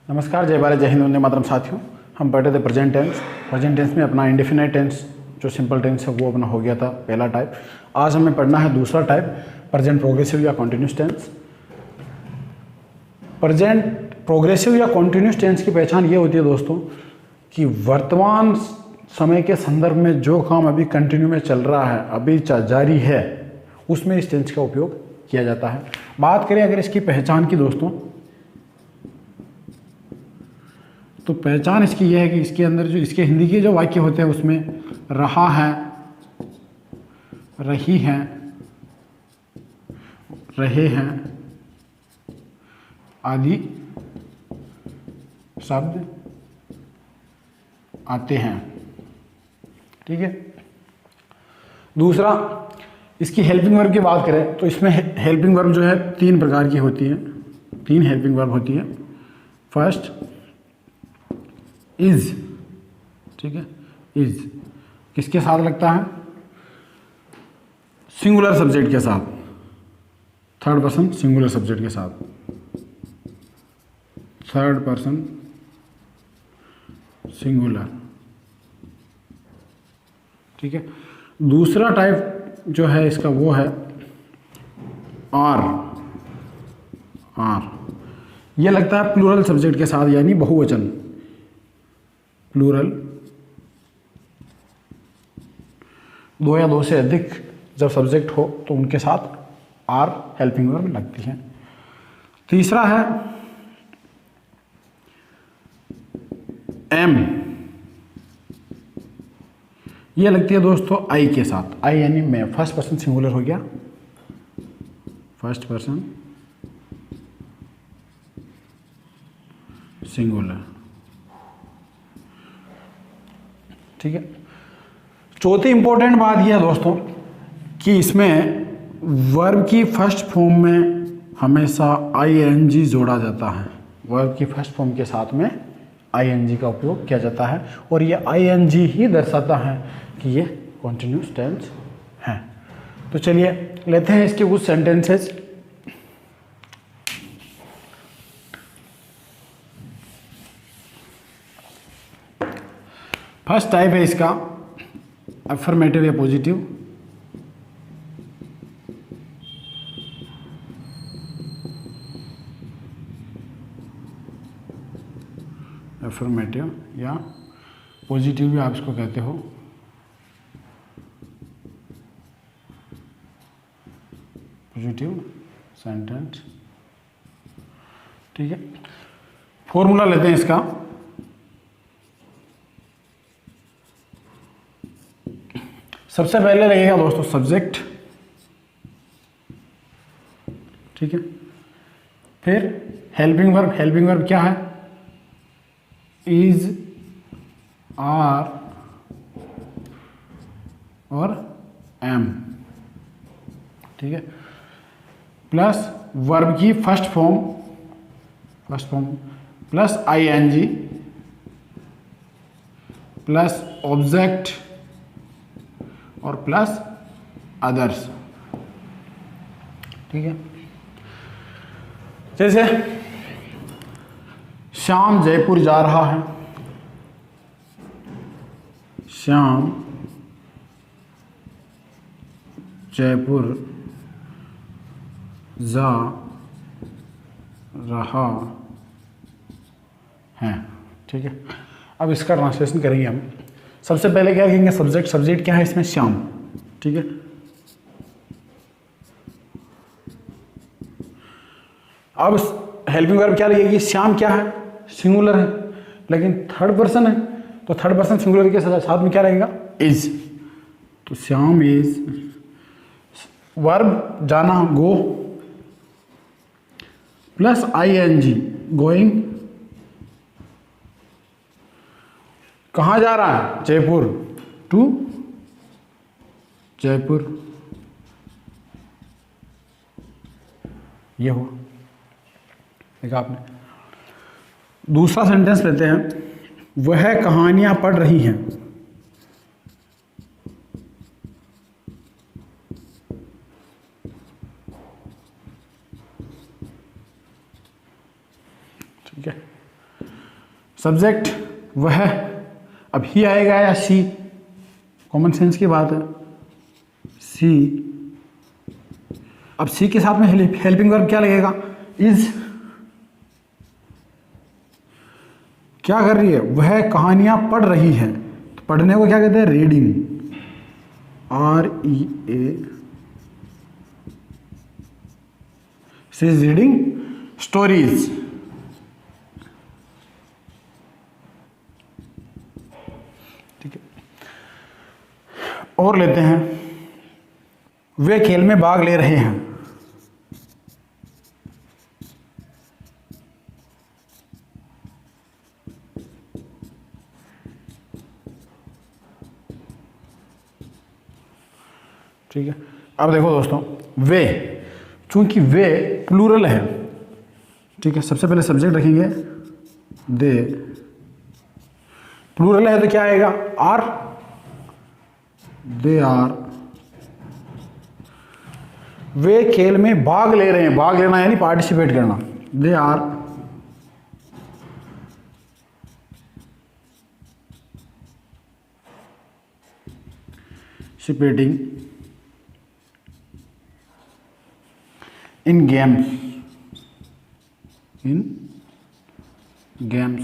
नमस्कार, जय भारत, जय हिंद, वंदे मातरम। साथियों, हम पढ़ रहे थे प्रेजेंट टेंस। प्रेजेंट टेंस में अपना इंडेफिनाइट टेंस जो सिंपल टेंस है वो अपना हो गया था पहला टाइप। आज हमें पढ़ना है दूसरा टाइप, प्रेजेंट प्रोग्रेसिव या कॉन्टिन्यूस टेंस। प्रेजेंट प्रोग्रेसिव या कॉन्टिन्यूस टेंस की पहचान ये होती है दोस्तों कि वर्तमान समय के संदर्भ में जो काम अभी कंटिन्यू में चल रहा है, अभी जारी है, उसमें इस टेंस का उपयोग किया जाता है। बात करें अगर इसकी पहचान की दोस्तों, तो पहचान इसकी यह है कि इसके अंदर जो इसके हिंदी के जो वाक्य होते हैं उसमें रहा है, रही है, रहे हैं आदि शब्द आते हैं। ठीक है। दूसरा, इसकी हेल्पिंग वर्ब की बात करें तो इसमें हेल्पिंग वर्ब जो है तीन प्रकार की होती है, तीन हेल्पिंग वर्ब होती है। फर्स्ट इज, ठीक है, इज किसके साथ लगता है? सिंगुलर सब्जेक्ट के साथ, थर्ड पर्सन सिंगुलर सब्जेक्ट के साथ, थर्ड पर्सन सिंगुलर। ठीक है। दूसरा टाइप जो है इसका वो है आर। आर ये लगता है प्लूरल सब्जेक्ट के साथ, यानी बहुवचन, प्लूरल, दो या दो से अधिक जब सब्जेक्ट हो तो उनके साथ आर हेल्पिंग वर्ब लगती है। तीसरा है एम। ये लगती है दोस्तों आई के साथ, आई यानी मैं, फर्स्ट पर्सन सिंगुलर हो गया, फर्स्ट पर्सन सिंगुलर। ठीक है। चौथी इंपॉर्टेंट बात यह है दोस्तों कि इसमें वर्ब की फर्स्ट फॉर्म में हमेशा आईएनजी जोड़ा जाता है। वर्ब की फर्स्ट फॉर्म के साथ में आईएनजी का उपयोग किया जाता है और ये आईएनजी ही दर्शाता है कि ये कॉन्टिन्यूस टेंस है। तो चलिए लेते हैं इसके कुछ सेंटेंसेस। फर्स्ट टाइप है इसका अफर्मेटिव या पॉजिटिव। अफर्मेटिव या पॉजिटिव भी आप इसको कहते हो। Positive sentence. ठीक है। फॉर्मूला लेते हैं इसका। सबसे पहले लगेगा दोस्तों सब्जेक्ट। ठीक है। फिर हेल्पिंग वर्ब। हेल्पिंग वर्ब क्या है? इज, आर और एम। ठीक है। प्लस वर्ब की first form plus ING plus object और प्लस अदर्स। ठीक है। जैसे श्याम जयपुर जा रहा है, श्याम जयपुर जा रहा है। ठीक है। अब इसका ट्रांसलेशन करेंगे हम। सबसे पहले क्या कहेंगे? सब्जेक्ट। सब्जेक्ट क्या है इसमें? श्याम। ठीक है। अब हेल्पिंग वर्ब क्या लगेगी? श्याम क्या है? सिंगुलर है, लेकिन थर्ड पर्सन है, तो थर्ड पर्सन सिंगुलर के साथ में क्या रहेगा? इज। तो श्याम इज, वर्ब जाना गो प्लस आईएनजी गोइंग। कहाँ जा रहा है? जयपुर, टू जयपुर। ये हो, देखा आपने। दूसरा सेंटेंस लेते हैं। वह कहानियां पढ़ रही हैं। ठीक है। सब्जेक्ट वह, अब ही आएगा या सी, कॉमन सेंस की बात है, सी। अब सी के साथ में हेल्पिंग वर्ब क्या लगेगा, इज। क्या कर रही है, वह कहानियां पढ़ रही है, तो पढ़ने को क्या कहते हैं, reading, REA। She is reading stories. ठीक है, और लेते हैं, वे खेल में भाग ले रहे हैं। ठीक है, अब देखो दोस्तों, वे, चूंकि वे प्लूरल है, ठीक है, सबसे पहले सब्जेक्ट रखेंगे दे, प्लूरल है तो क्या आएगा, आर, दे आर। वे खेल में भाग ले रहे हैं, भाग लेना यानी पार्टिसिपेट करना, they are participating in games, in games.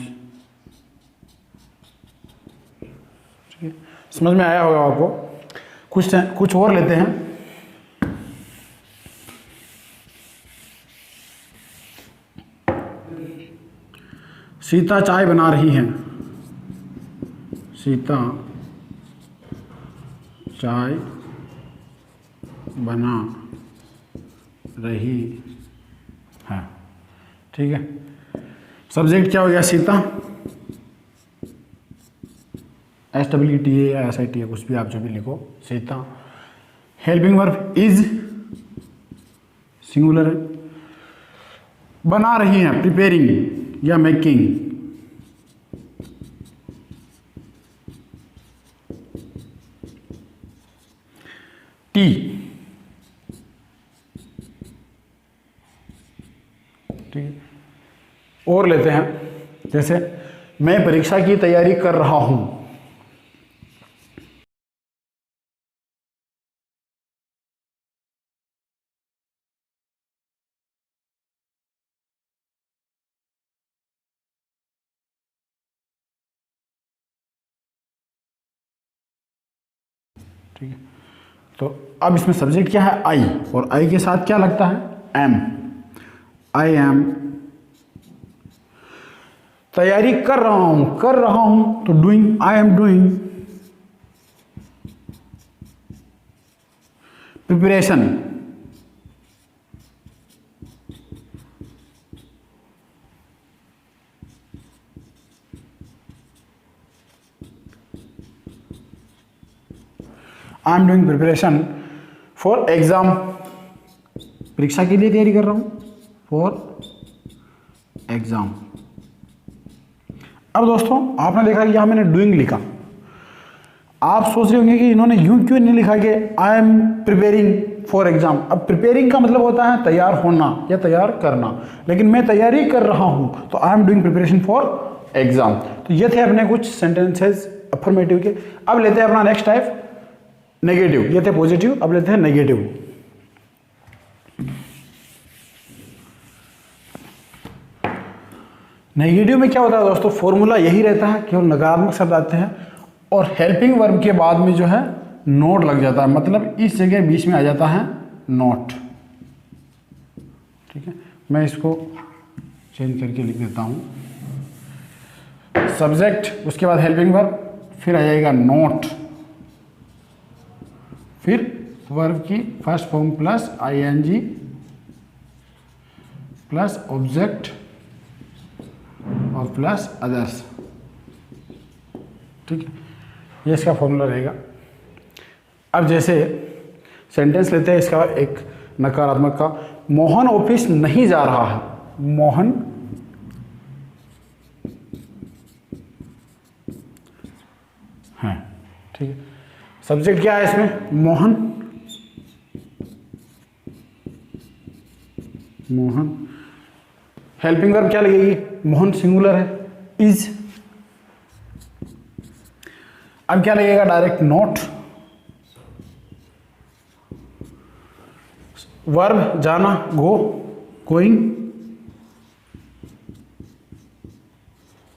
ठीक है, समझ में आया होगा आपको। कुछ और लेते हैं, सीता चाय बना रही हैं, सीता चाय बना रही है। ठीक है, सब्जेक्ट क्या हो गया, सीता, SWTA या SITA, कुछ भी आप जो भी लिखो, Sita. Helping verb is, singular है, बना रही हैं, प्रिपेयरिंग या मेकिंग, टी। ठीक है, और लेते हैं, जैसे मैं परीक्षा की तैयारी कर रहा हूं, ठीक है, तो अब इसमें सब्जेक्ट क्या है, आई, और आई के साथ क्या लगता है, एम, आई एम, तैयारी कर रहा हूं तो doing, I am doing, preparation, I am doing preparation for exam, परीक्षा के लिए तैयारी कर रहा हूं, फॉर एग्जाम। अब दोस्तों आपने देखा कि यहां मैंने डूइंग लिखा, आप सोच रहे होंगे कि इन्होंने यूं क्यों नहीं लिखा कि I am preparing for exam. अब प्रिपेयरिंग का मतलब होता है तैयार होना या तैयार करना, लेकिन मैं तैयारी कर रहा हूं तो I am doing preparation for exam. तो ये थे अपने कुछ सेंटेंसेस अफर्मेटिव के। अब लेते हैं अपना नेक्स्ट टाइप, नेगेटिव। ये थे पॉजिटिव, अब लेते हैं नेगेटिव। नेगेटिव में क्या होता है दोस्तों, फॉर्मूला यही रहता है, केवल नकारात्मक शब्द आते हैं और हेल्पिंग वर्ब के बाद में जो है नोट लग जाता है, मतलब इस जगह बीच में आ जाता है नोट। ठीक है, मैं इसको चेंज करके लिख देता हूं, सब्जेक्ट, उसके बाद हेल्पिंग वर्ब, फिर आ जाएगा नोट, फिर वर्ब की first form plus ING plus object और प्लस अदर्स। ठीक है, ये इसका फॉर्मूला रहेगा। अब जैसे सेंटेंस लेते हैं इसका एक नकारात्मक का, मोहन ऑफिस नहीं जा रहा है, मोहन है। ठीक है, सब्जेक्ट क्या है इसमें, मोहन, मोहन। हेल्पिंग वर्ब क्या लगेगी, मोहन सिंगुलर है, इज, अब क्या लगेगा, डायरेक्ट नॉट। वर्ब जाना, go, going.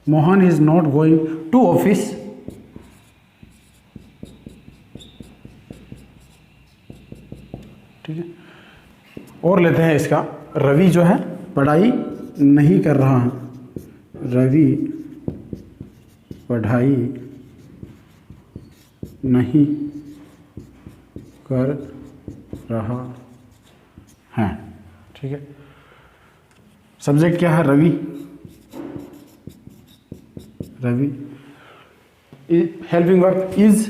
Mohan is not going to office. ठीक है, और लेते हैं इसका, रवि जो है पढ़ाई नहीं कर रहा है। रवि पढ़ाई नहीं कर रहा है। ठीक है, सब्जेक्ट क्या है, Ravi. Ravi, helping verb is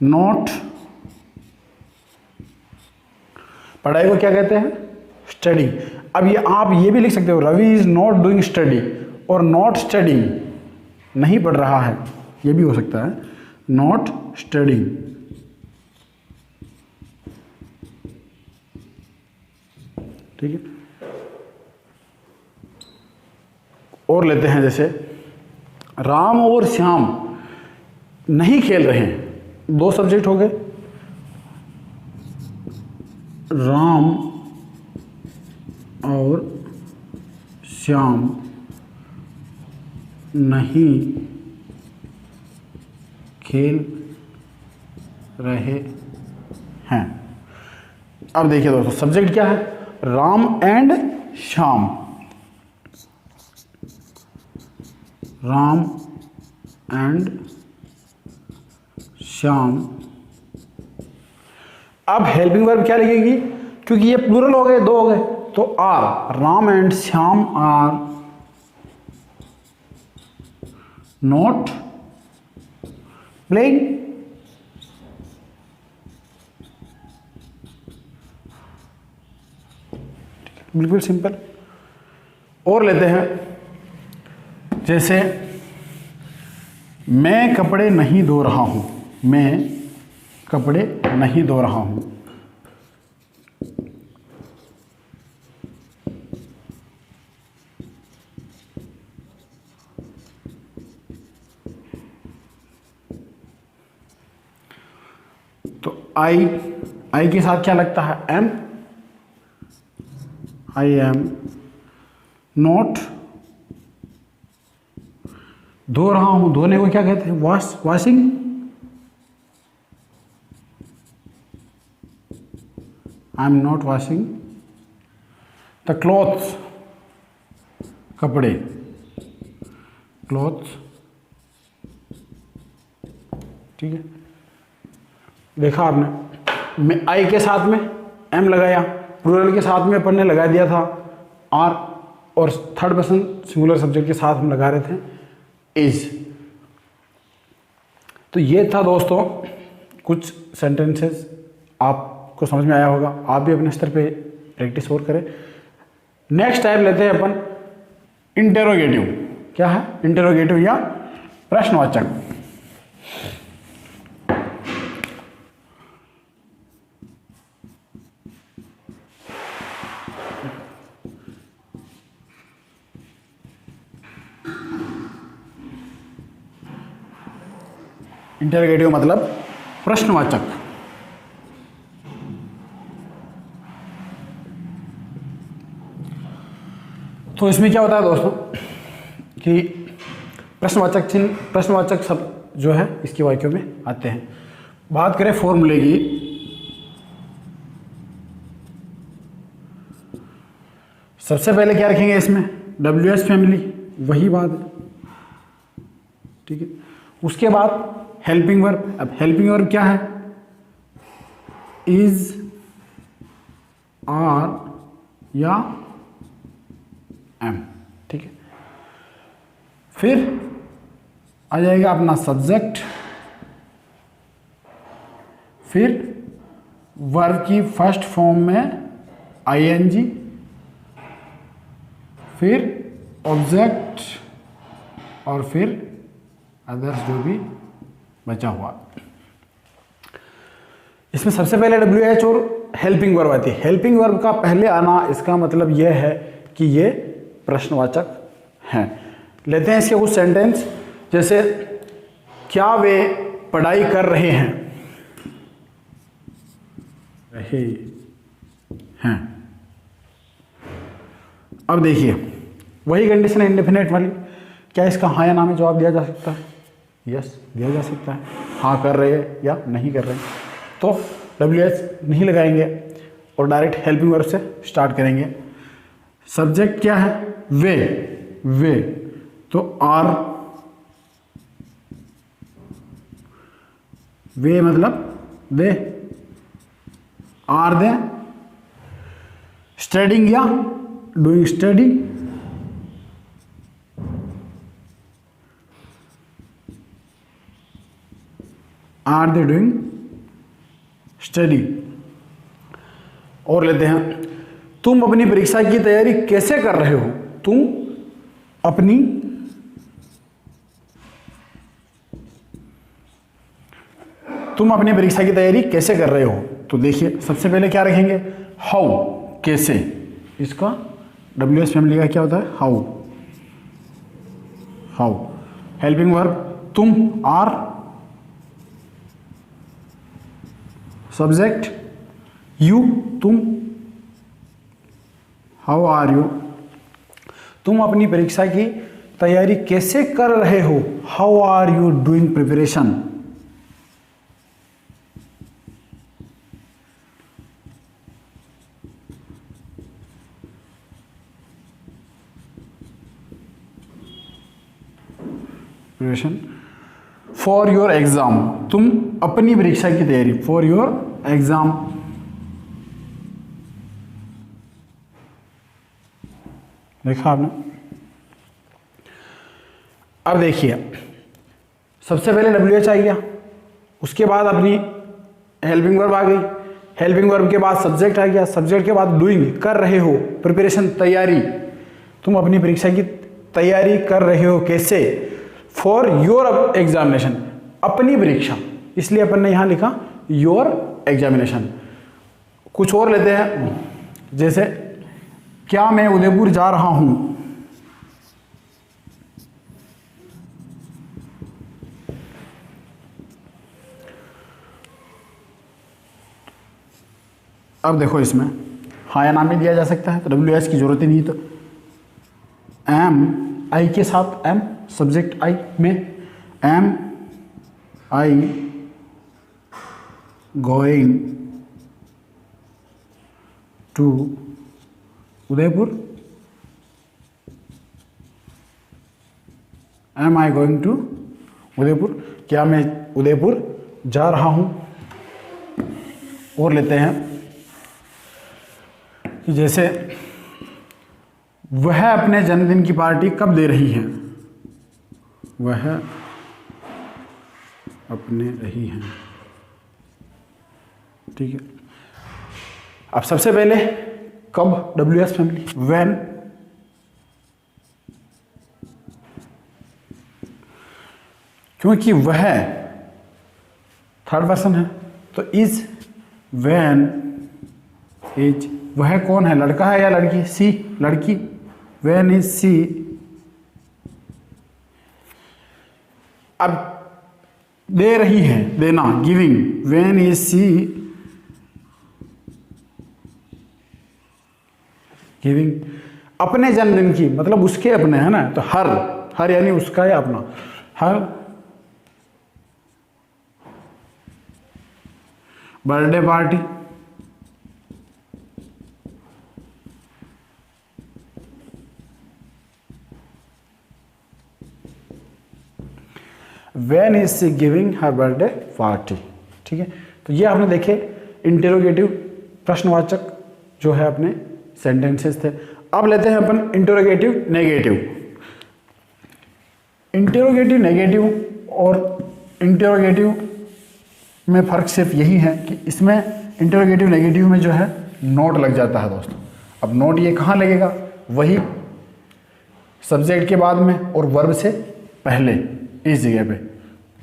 not. पढ़ाई को क्या कहते हैं, स्टडी। अब ये आप ये भी लिख सकते हो, Ravi is not doing study, और नॉट स्टडिंग, नहीं पढ़ रहा है, ये भी हो सकता है, नॉट स्टडिंग। ठीक है, और लेते हैं जैसे राम और श्याम नहीं खेल रहे हैं। दो सब्जेक्ट हो गए, राम और श्याम नहीं खेल रहे हैं। अब देखिए दोस्तों, सब्जेक्ट क्या है, राम एंड श्याम। राम एंड श्याम। अब हेल्पिंग वर्ब क्या लगेगी, क्योंकि ये प्लूरल हो गए, दो हो गए, तो are. Ram and Shyam are not playing. बिल्कुल सिंपल। और लेते हैं जैसे मैं कपड़े नहीं धो रहा हूं। मैं कपड़े नहीं धो रहा हूं। तो आई के साथ क्या लगता है, एम। आई एम नॉट धो रहा हूं। धोने को क्या कहते हैं, washing. I am not washing the clothes. कपड़े, क्लॉथ्स। ठीक है, देखा आपने, मैं आई के साथ में एम लगाया, प्लूरल के साथ में अपन ने लगा दिया था आर, और थर्ड पर्सन सिंगुलर सब्जेक्ट के साथ हम लगा रहे थे इज। तो ये था दोस्तों कुछ सेंटेंसेस, आपको समझ में आया होगा। आप भी अपने स्तर पे प्रैक्टिस और करें। नेक्स्ट टाइप लेते हैं अपन इंटेरोगेटिव। क्या है इंटेरोगेटिव या प्रश्नवाचक। इंटेरोगेटिव मतलब प्रश्नवाचक। तो इसमें क्या होता है दोस्तों कि प्रश्नवाचक चिन्ह, प्रश्नवाचक शब्द जो है इसके वाक्यों में आते हैं। बात करें फॉर्मूले की, सबसे पहले क्या रखेंगे इसमें, WH फैमिली, वही बात है। ठीक है, उसके बाद हेल्पिंग वर्ब। अब हेल्पिंग वर्ब क्या है, इज, आर या एम। ठीक है, फिर आ जाएगा अपना सब्जेक्ट, फिर वर्ब की फर्स्ट फॉर्म में ING, फिर ऑब्जेक्ट, और फिर अदर्स जो भी बचा हुआ। इसमें सबसे पहले WH और हेल्पिंग वर्ब आती है। हेल्पिंग वर्ब का पहले आना, इसका मतलब यह है कि ये प्रश्नवाचक हैं। लेते हैं इसके कुछ सेंटेंस, जैसे क्या वे पढ़ाई कर रहे हैं? रहे हैं। अब देखिए वही कंडीशन है इंडेफिनेट वाली, क्या इसका हाँ या ना में जवाब दिया जा सकता है? यस दिया जा सकता है, हाँ कर रहे हैं या नहीं कर रहे हैं। तो WH नहीं लगाएंगे और डायरेक्ट हेल्पिंग वर्ब से स्टार्ट करेंगे। सब्जेक्ट क्या है? वे तो आर, वे मतलब दे, आर दे स्टडिंग या doing study, are they doing study. और लेते हैं, तुम अपनी परीक्षा की तैयारी कैसे कर रहे हो? तुम अपनी परीक्षा की तैयारी कैसे कर रहे हो? तो देखिए सबसे पहले क्या रखेंगे? हाउ, कैसे। इसका WH फैमिली का क्या होता है? हाउ। हेल्पिंग वर्ब तुम, आर, सब्जेक्ट यू, तुम, हाउ आर यू। तुम अपनी परीक्षा की तैयारी कैसे कर रहे हो? How are you doing preparation. For your exam, तुम अपनी परीक्षा की तैयारी, फॉर योर एग्जाम। देखा आपने? अब देखिए सबसे पहले WH आ गया, उसके बाद अपनी हेल्पिंग वर्ब आ गई, हेल्पिंग वर्ब के बाद सब्जेक्ट आ गया, सब्जेक्ट के बाद डूइंग, कर रहे हो, प्रिपरेशन तैयारी। तुम अपनी परीक्षा की तैयारी कर रहे हो कैसे? फॉर योर एग्जामिनेशन, अपनी परीक्षा, इसलिए अपन ने यहां लिखा योर एग्जामिनेशन। कुछ और लेते हैं, जैसे क्या मैं उदयपुर जा रहा हूं? अब देखो इसमें हाँ या ना में दिया जा सकता है, तो WH की जरूरत ही नहीं। तो एम, आई के साथ एम, सब्जेक्ट आई में, am I going to Udaipur, am I going to Udaipur, क्या मैं उदयपुर जा रहा हूं। और लेते हैं कि जैसे वह अपने जन्मदिन की पार्टी कब दे रही हैं? वह अपने रही हैं, ठीक है। अब सबसे पहले कब, WH फैमिली, व्हेन। क्योंकि वह थर्ड पर्सन है तो इज, व्हेन इज, वह कौन है? लड़का है या लड़की? सी, लड़की, व्हेन इज सी। अब दे रही है, देना, giving, when is she giving. अपने जन्मदिन की मतलब उसके अपने, है ना, तो हर यानी उसका या अपना, हर birthday party, when is she giving her birthday party, ठीक है। तो ये आपने देखे इंटेरोगेटिव प्रश्नवाचक जो है अपने सेंटेंसेस थे। अब लेते हैं अपन इंटेरोगेटिव नेगेटिव। इंटेरोगेटिव नेगेटिव और इंटेरोगेटिव में फ़र्क सिर्फ यही है कि इसमें इंटेरोगेटिव नेगेटिव में जो है नोट लग जाता है दोस्तों। अब नोट ये कहाँ लगेगा? वही सब्जेक्ट के बाद में और वर्ब से पहले, इस जगह पे।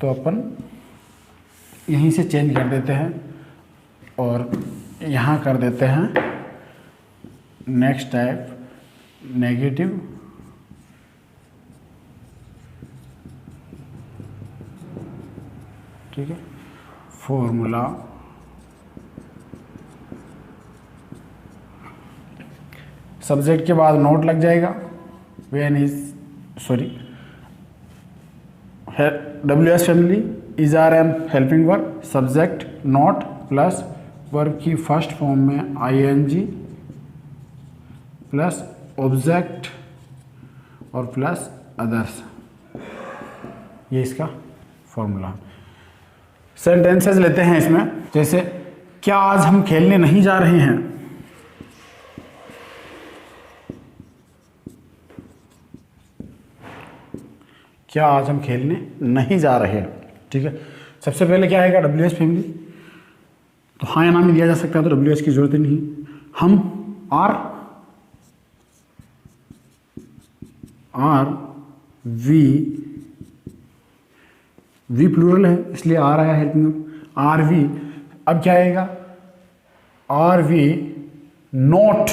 तो अपन यहीं से चेंज कर देते हैं और यहाँ कर देते हैं नेक्स्ट टाइप नेगेटिव ठीक है, फॉर्मूला सब्जेक्ट के बाद नोट लग जाएगा, when is sorry WH family is R am helping verb, subject note plus verb की फर्स्ट फॉर्म में ING प्लस ऑब्जेक्ट और प्लस अदर्स, ये इसका फॉर्मूला। सेंटेंसेस लेते हैं इसमें, जैसे क्या आज हम खेलने नहीं जा रहे हैं, क्या आज हम खेलने नहीं जा रहे हैं। ठीक है, सबसे पहले क्या आएगा, WH फैमिली, तो हाँ या ना में दिया जा सकता है, तो WH की जरूरत ही नहीं। हम आर वी प्लूरल है इसलिए आर आया हेल्पिंग, RV। अब क्या आएगा, RV not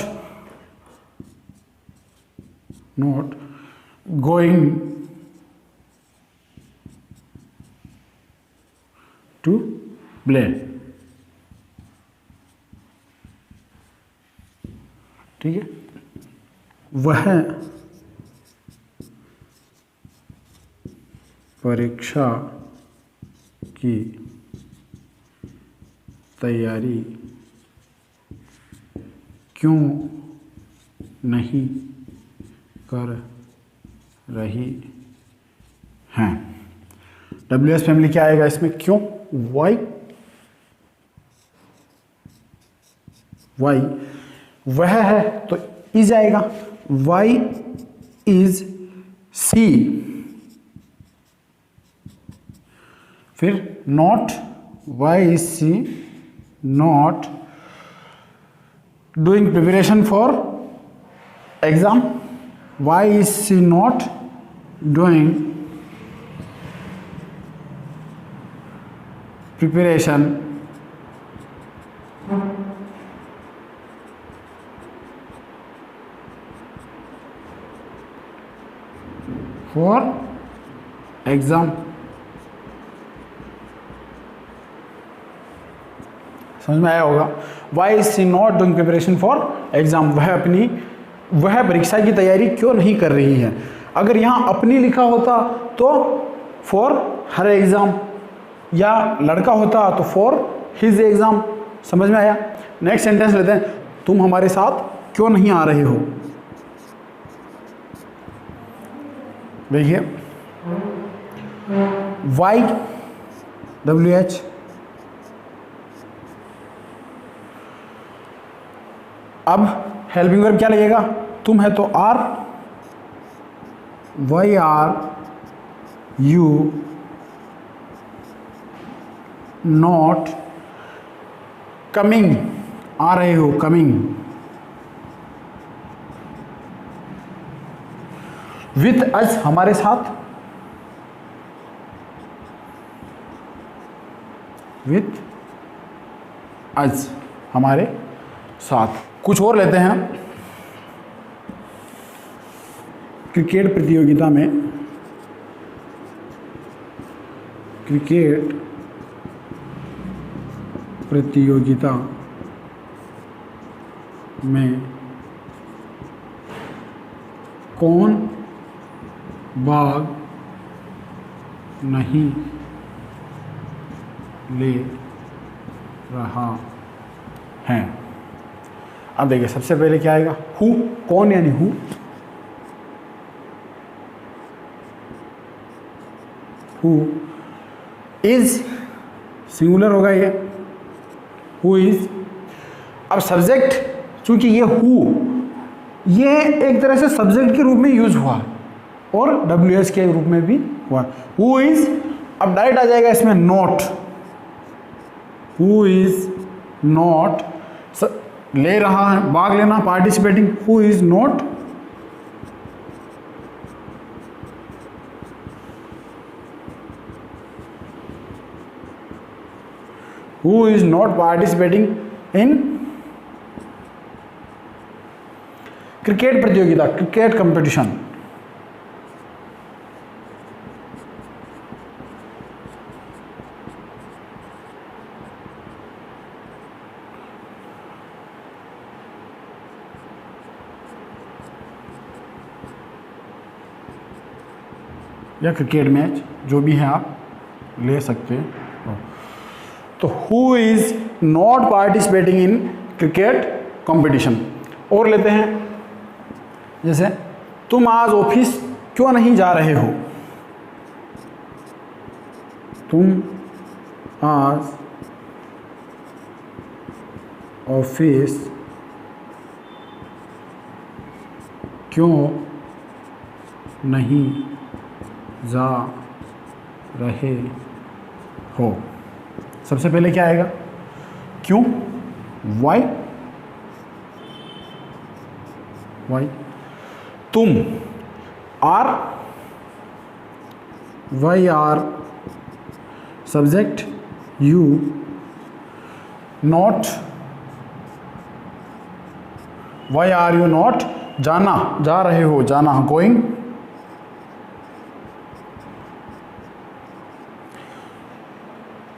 going to play. ठीक है, वह परीक्षा की तैयारी क्यों नहीं कर रही हैं। WH फैमिली क्या आएगा इसमें, क्यों, वाई वह है तो इज आएगा, वाई इज सी, फिर not, why is she not doing preparation for exam, why is she not doing preparation for exam. समझ में आया होगा, why is she not doing preparation for exam, वह परीक्षा की तैयारी क्यों नहीं कर रही है। अगर यहाँ अपनी लिखा होता तो फॉर हर एग्जाम, या लड़का होता तो फॉर हिज एग्जाम। समझ में आया। नेक्स्ट सेंटेंस लेते हैं, तुम हमारे साथ क्यों नहीं आ रहे हो। देखिए, वाई WH, अब हेल्पिंग वर्ब क्या लगेगा, तुम है तो are, why are you not coming, आ रहे हो, कमिंग, विथ अस, हमारे साथ, विथ अस, हमारे साथ। कुछ और लेते हैं, क्रिकेट प्रतियोगिता में, क्रिकेट प्रतियोगिता में कौन भाग नहीं ले रहा है। अब देखिए, सबसे पहले क्या आएगा, हु, कौन यानी हु, इज सिंगुलर होगा ये, हु इज। अब सब्जेक्ट, चूंकि ये हु, ये एक तरह से सब्जेक्ट के रूप में यूज हुआ और WH के रूप में भी हुआ, हु इज। अब डायरेक्ट आ जाएगा इसमें नॉट, हु इज नॉट, ले रहा है, भाग लेना, participating, who is not participating in cricket प्रतियोगिता, क्रिकेट कंपटीशन। या क्रिकेट मैच, जो भी है आप ले सकते हो। तो who is not participating in cricket competition. और लेते हैं, जैसे तुम आज ऑफिस क्यों नहीं जा रहे हो? तुम आज ऑफिस क्यों नहीं जा रहे हो? सबसे पहले क्या आएगा? क्यों, वाई, वाई। तुम, are, why are subject, you, not, why are you not, जाना, जा रहे हो, जाना, गोइंग,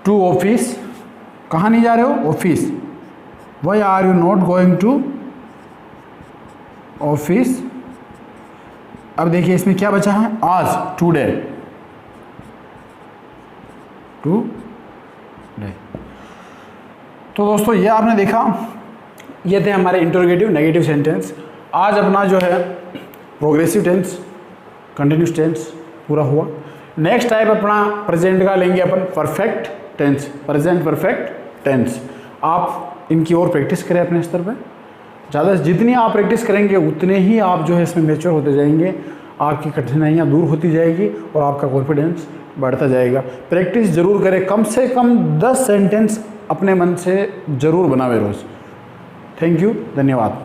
टू ऑफिस, कहाँ नहीं जा रहे हो? Office, why are you not going to office. अब देखिए इसमें क्या बचा है? आज, टुडे, टुडे। तो दोस्तों ये आपने देखा, ये थे हमारे इंटरोगेटिव नेगेटिव सेंटेंस। आज अपना जो है प्रोग्रेसिव टेंस, कंटिन्यूस टेंस पूरा हुआ। नेक्स्ट टाइप अपना प्रेजेंट का लेंगे अपन, perfect tense, present perfect tense. आप इनकी और प्रैक्टिस करें अपने स्तर पे। ज़्यादा जितनी आप प्रैक्टिस करेंगे उतने ही आप जो है इसमें मैच्योर होते जाएंगे, आपकी कठिनाइयाँ दूर होती जाएगी और आपका कॉन्फिडेंस बढ़ता जाएगा। प्रैक्टिस जरूर करें, कम से कम 10 सेंटेंस अपने मन से ज़रूर बनावे रोज़। थैंक यू, धन्यवाद।